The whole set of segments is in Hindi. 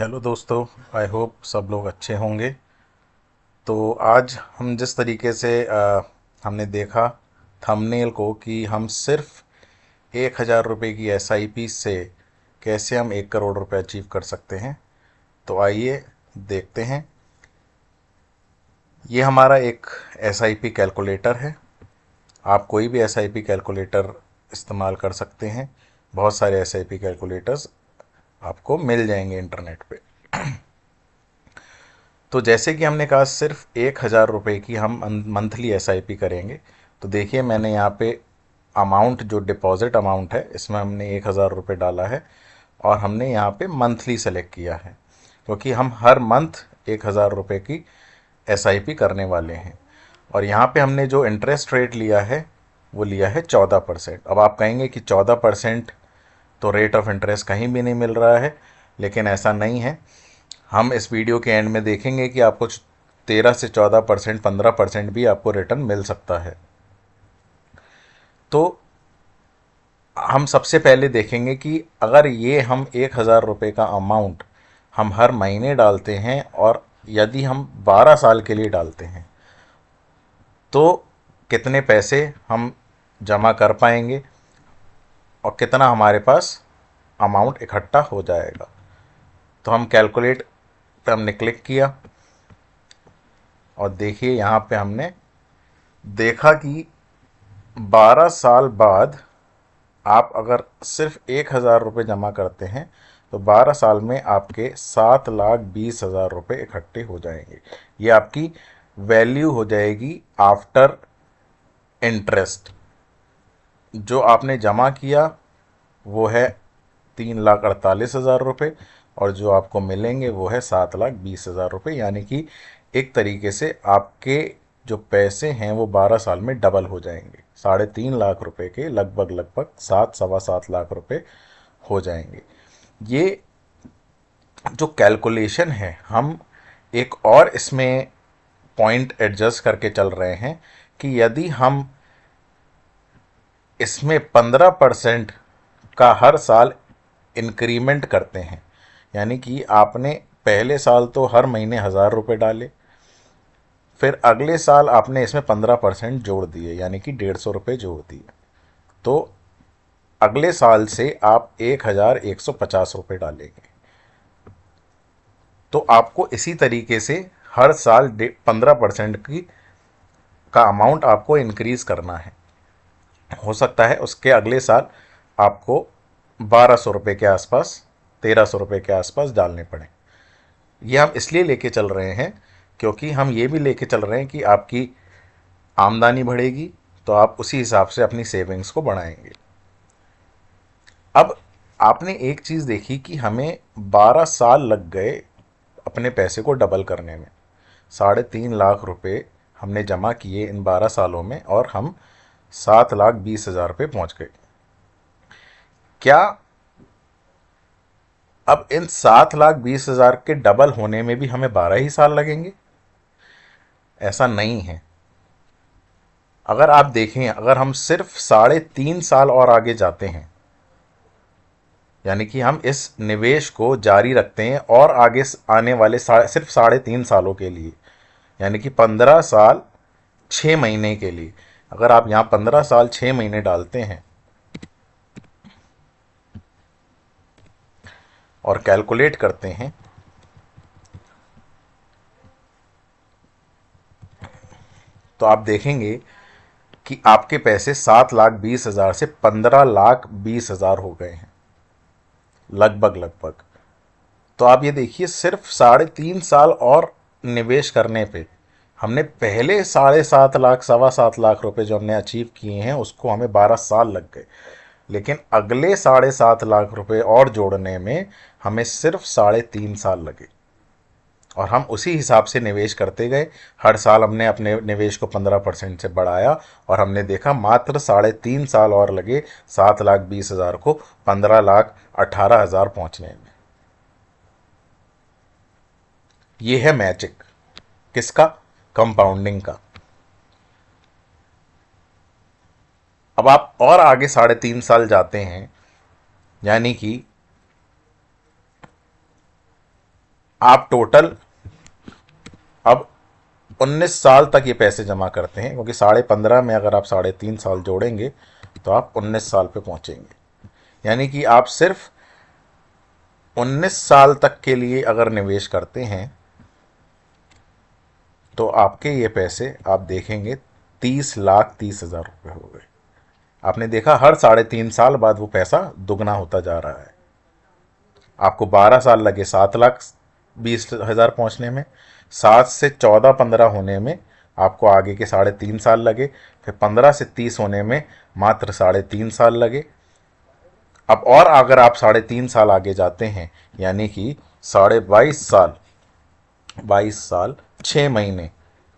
हेलो दोस्तों। आई होप सब लोग अच्छे होंगे। तो आज हम जिस तरीके से हमने देखा थंबनेल को कि हम सिर्फ 1,000 रुपये की एसआईपी से कैसे हम 1 करोड़ रुपये अचीव कर सकते हैं। तो आइए देखते हैं। ये हमारा एक एसआईपी कैलकुलेटर है। आप कोई भी एसआईपी कैलकुलेटर इस्तेमाल कर सकते हैं। बहुत सारे एसआईपी कैलकुलेटर्स आपको मिल जाएंगे इंटरनेट पे। तो जैसे कि हमने कहा सिर्फ 1,000 रुपये की हम मंथली एसआईपी करेंगे। तो देखिए मैंने यहाँ पे अमाउंट जो डिपॉजिट अमाउंट है इसमें हमने 1,000 रुपये डाला है और हमने यहाँ पे मंथली सेलेक्ट किया है क्योंकि हम हर मंथ 1,000 रुपये की एसआईपी करने वाले हैं। और यहाँ पे हमने जो इंटरेस्ट रेट लिया है वो लिया है 14%। अब आप कहेंगे कि 14% तो रेट ऑफ इंटरेस्ट कहीं भी नहीं मिल रहा है, लेकिन ऐसा नहीं है। हम इस वीडियो के एंड में देखेंगे कि आपको 13 से 14%, 15% भी आपको रिटर्न मिल सकता है। तो हम सबसे पहले देखेंगे कि अगर ये हम 1,000 रुपये का अमाउंट हम हर महीने डालते हैं और यदि हम 12 साल के लिए डालते हैं तो कितने पैसे हम जमा कर पाएंगे और कितना हमारे पास अमाउंट इकट्ठा हो जाएगा। तो हम कैलकुलेट पे हमने क्लिक किया और देखिए यहाँ पे हमने देखा कि 12 साल बाद आप अगर सिर्फ 1,000 रुपये जमा करते हैं तो 12 साल में आपके 7,20,000 रुपये इकट्ठे हो जाएंगे। ये आपकी वैल्यू हो जाएगी आफ्टर इंटरेस्ट। जो आपने जमा किया वो है 3,48,000 रुपये और जो आपको मिलेंगे वो है 7,20,000 रुपये। यानी कि एक तरीके से आपके जो पैसे हैं वो 12 साल में डबल हो जाएंगे। 3.5 लाख रुपए के लगभग लगभग 7 सवा 7 लाख रुपए हो जाएंगे। ये जो कैलकुलेशन है हम एक और इसमें पॉइंट एडजस्ट करके चल रहे हैं कि यदि हम इसमें 15% का हर साल इंक्रीमेंट करते हैं, यानी कि आपने पहले साल तो हर महीने 1,000 रुपये डाले, फिर अगले साल आपने इसमें 15% जोड़ दिए यानी कि 150 रुपये जोड़ दिए, तो अगले साल से आप 1,150 रुपये डालेंगे। तो आपको इसी तरीके से हर साल 15% की का अमाउंट आपको इंक्रीज करना है। हो सकता है उसके अगले साल आपको 1,200 रुपये के आसपास, 1,300 रुपये के आसपास डालने पड़े। ये हम इसलिए लेके चल रहे हैं क्योंकि हम ये भी लेके चल रहे हैं कि आपकी आमदनी बढ़ेगी तो आप उसी हिसाब से अपनी सेविंग्स को बढ़ाएंगे। अब आपने एक चीज़ देखी कि हमें 12 साल लग गए अपने पैसे को डबल करने में। 3.5 लाख रुपए हमने जमा किए इन 12 सालों में और हम 7,20,000 पे पहुंच गए। क्या अब इन 7,20,000 के डबल होने में भी हमें 12 ही साल लगेंगे? ऐसा नहीं है। अगर आप देखें, अगर हम सिर्फ 3.5 साल और आगे जाते हैं, यानी कि हम इस निवेश को जारी रखते हैं और आगे आने वाले सिर्फ 3.5 सालों के लिए, यानी कि 15 साल 6 महीने के लिए, अगर आप यहाँ 15 साल 6 महीने डालते हैं और कैलकुलेट करते हैं तो आप देखेंगे कि आपके पैसे 7,20,000 से 15,20,000 हो गए हैं, लगभग लगभग। तो आप ये देखिए सिर्फ 3.5 साल और निवेश करने पे हमने पहले 7.5 लाख, 7.25 लाख रुपए जो हमने अचीव किए हैं उसको हमें 12 साल लग गए, लेकिन अगले 7.5 लाख रुपए और जोड़ने में हमें सिर्फ 3.5 साल लगे। और हम उसी हिसाब से निवेश करते गए। हर साल हमने अपने निवेश को 15% से बढ़ाया और हमने देखा मात्र 3.5 साल और लगे 7,20,000 को 15,18,000 पहुंचने में। ये है मैजिक। किसका? कंपाउंडिंग का। अब आप और आगे 3.5 साल जाते हैं, यानी कि आप टोटल अब 19 साल तक ये पैसे जमा करते हैं, क्योंकि 15.5 में अगर आप 3.5 साल जोड़ेंगे तो आप 19 साल पे पहुंचेंगे। यानी कि आप सिर्फ 19 साल तक के लिए अगर निवेश करते हैं तो आपके ये पैसे आप देखेंगे 30,30,000 रुपये हो गए। आपने देखा हर 3.5 साल बाद वो पैसा दुगना होता जा रहा है। आपको 12 साल लगे 7,20,000 पहुंचने में, 7 से 14-15 होने में आपको आगे के 3.5 साल लगे, फिर 15 से 30 होने में मात्र 3.5 साल लगे। अब और अगर आप 3.5 साल आगे जाते हैं, यानी कि 22.5 साल, 22 साल 6 महीने,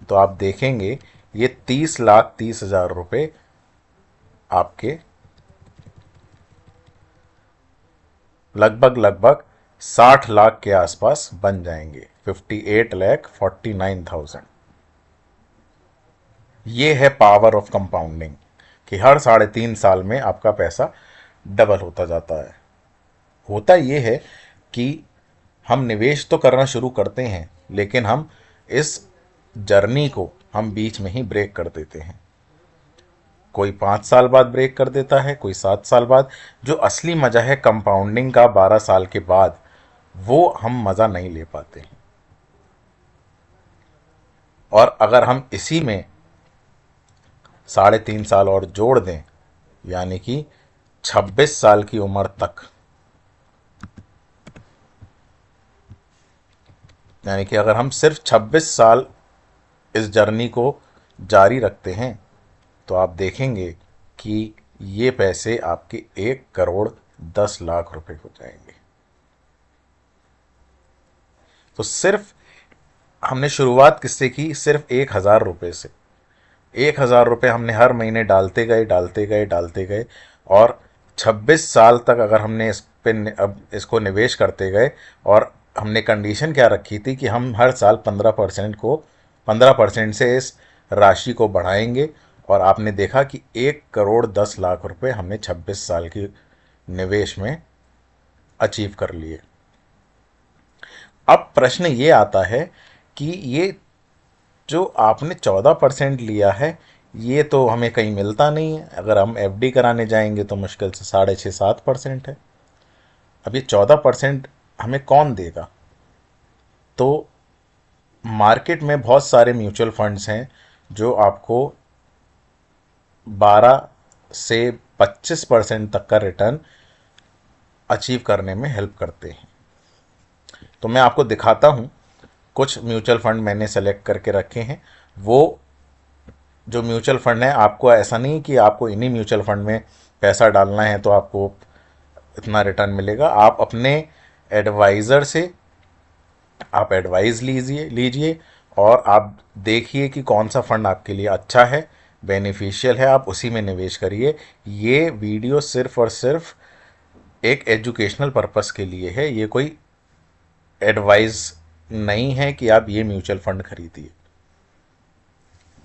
तो आप देखेंगे ये 30,30,000 रुपये आपके लगभग 60 लाख के आसपास बन जाएंगे। 58,49,000। ये है पावर ऑफ कंपाउंडिंग, कि हर 3.5 साल में आपका पैसा डबल होता जाता है। होता ये है कि हम निवेश तो करना शुरू करते हैं, लेकिन हम इस जर्नी को हम बीच में ही ब्रेक कर देते हैं। कोई 5 साल बाद ब्रेक कर देता है, कोई 7 साल बाद। जो असली मज़ा है कंपाउंडिंग का 12 साल के बाद, वो हम मज़ा नहीं ले पाते हैं। और अगर हम इसी में 3.5 साल और जोड़ दें, यानी कि 26 साल की उम्र तक, यानी कि अगर हम सिर्फ 26 साल इस जर्नी को जारी रखते हैं, तो आप देखेंगे कि ये पैसे आपके 1,10,00,000 रुपए हो जाएंगे। तो सिर्फ हमने शुरुआत किससे की? सिर्फ 1,000 रुपये से। 1,000 रुपये हमने हर महीने डालते गए और 26 साल तक अगर हमने इस पे अब इसको निवेश करते गए, और हमने कंडीशन क्या रखी थी कि हम हर साल 15% से इस राशि को बढ़ाएंगे, और आपने देखा कि 1,10,00,000 रुपये हमने 26 साल की निवेश में अचीव कर लिए। अब प्रश्न ये आता है कि ये जो आपने 14% लिया है, ये तो हमें कहीं मिलता नहीं है। अगर हम एफडी कराने जाएंगे तो मुश्किल से 6.5-7% है। अब ये 14% हमें कौन देगा? तो मार्केट में बहुत सारे म्यूचुअल फंड्स हैं जो आपको 12 से 25% तक का रिटर्न अचीव करने में हेल्प करते हैं। तो मैं आपको दिखाता हूँ, कुछ म्यूचुअल फंड मैंने सेलेक्ट करके रखे हैं। वो जो म्यूचुअल फंड है, आपको ऐसा नहीं कि आपको इन्हीं म्यूचुअल फंड में पैसा डालना है तो आपको इतना रिटर्न मिलेगा। आप अपने एडवाइज़र से आप एडवाइस लीजिए और आप देखिए कि कौन सा फंड आपके लिए अच्छा है, बेनिफिशियल है, आप उसी में निवेश करिए। ये वीडियो सिर्फ और सिर्फ एक एजुकेशनल पर्पस के लिए है, ये कोई एडवाइस नहीं है कि आप ये म्यूचुअल फंड खरीदिए।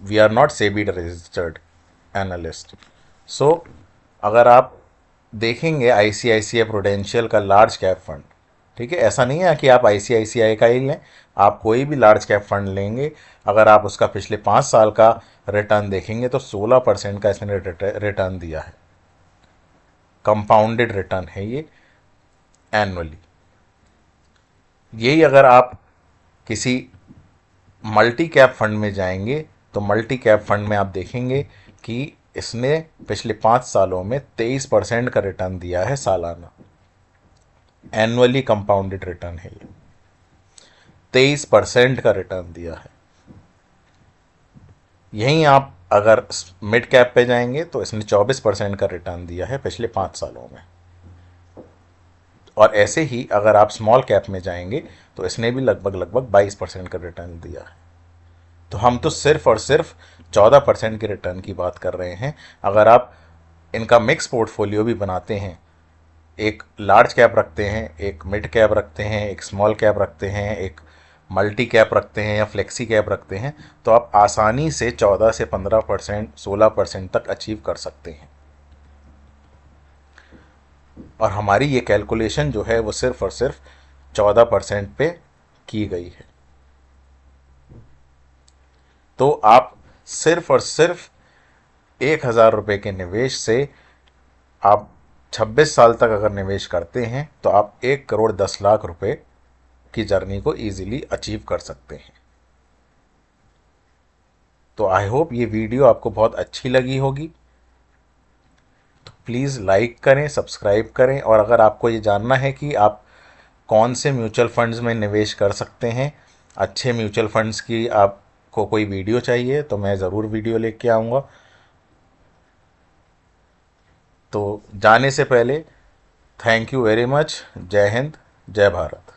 We are not SEBI registered analyst. So अगर आप देखेंगे ICICI प्रूडेंशियल का लार्ज कैप फंड, ठीक है, ऐसा नहीं है कि आप ICICI का ही लें, आप कोई भी लार्ज कैप फंड लेंगे, अगर आप उसका पिछले 5 साल का रिटर्न देखेंगे तो 16% का इसने रिटर्न दिया है। कंपाउंडेड रिटर्न है ये एनुअली। यही अगर आप किसी मल्टी कैप फंड में जाएंगे तो मल्टी कैप फंड में आप देखेंगे कि इसने पिछले 5 सालों में 23% का रिटर्न दिया है सालाना। एनुअली कंपाउंडेड रिटर्न है ये, 23% का रिटर्न दिया है। यहीं आप अगर मिड कैप पे जाएंगे तो इसने 24% का रिटर्न दिया है पिछले 5 सालों में। और ऐसे ही अगर आप स्मॉल कैप में जाएंगे तो इसने भी लगभग 22% का रिटर्न दिया है। तो हम तो सिर्फ और सिर्फ 14% के रिटर्न की बात कर रहे हैं। अगर आप इनका मिक्स पोर्टफोलियो भी बनाते हैं, एक लार्ज कैप रखते हैं, एक मिड कैप रखते हैं, एक स्मॉल कैप रखते हैं, एक मल्टी कैप रखते हैं या फ्लेक्सी कैप रखते हैं, तो आप आसानी से 14 से 15%, 16% तक अचीव कर सकते हैं। और हमारी ये कैलकुलेशन जो है वो सिर्फ और सिर्फ 14% पे की गई है। तो आप सिर्फ और सिर्फ 1,000 रुपये के निवेश से आप 26 साल तक अगर निवेश करते हैं तो आप 1,10,00,000 रुपये की जर्नी को इजीली अचीव कर सकते हैं। तो आई होप ये वीडियो आपको बहुत अच्छी लगी होगी। तो प्लीज़ लाइक करें, सब्सक्राइब करें, और अगर आपको ये जानना है कि आप कौन से म्यूचुअल फंड्स में निवेश कर सकते हैं, अच्छे म्यूचुअल फंड्स की आपको कोई वीडियो चाहिए, तो मैं ज़रूर वीडियो लेके आऊँगा। तो जाने से पहले थैंक यू वेरी मच। जय हिंद, जय भारत।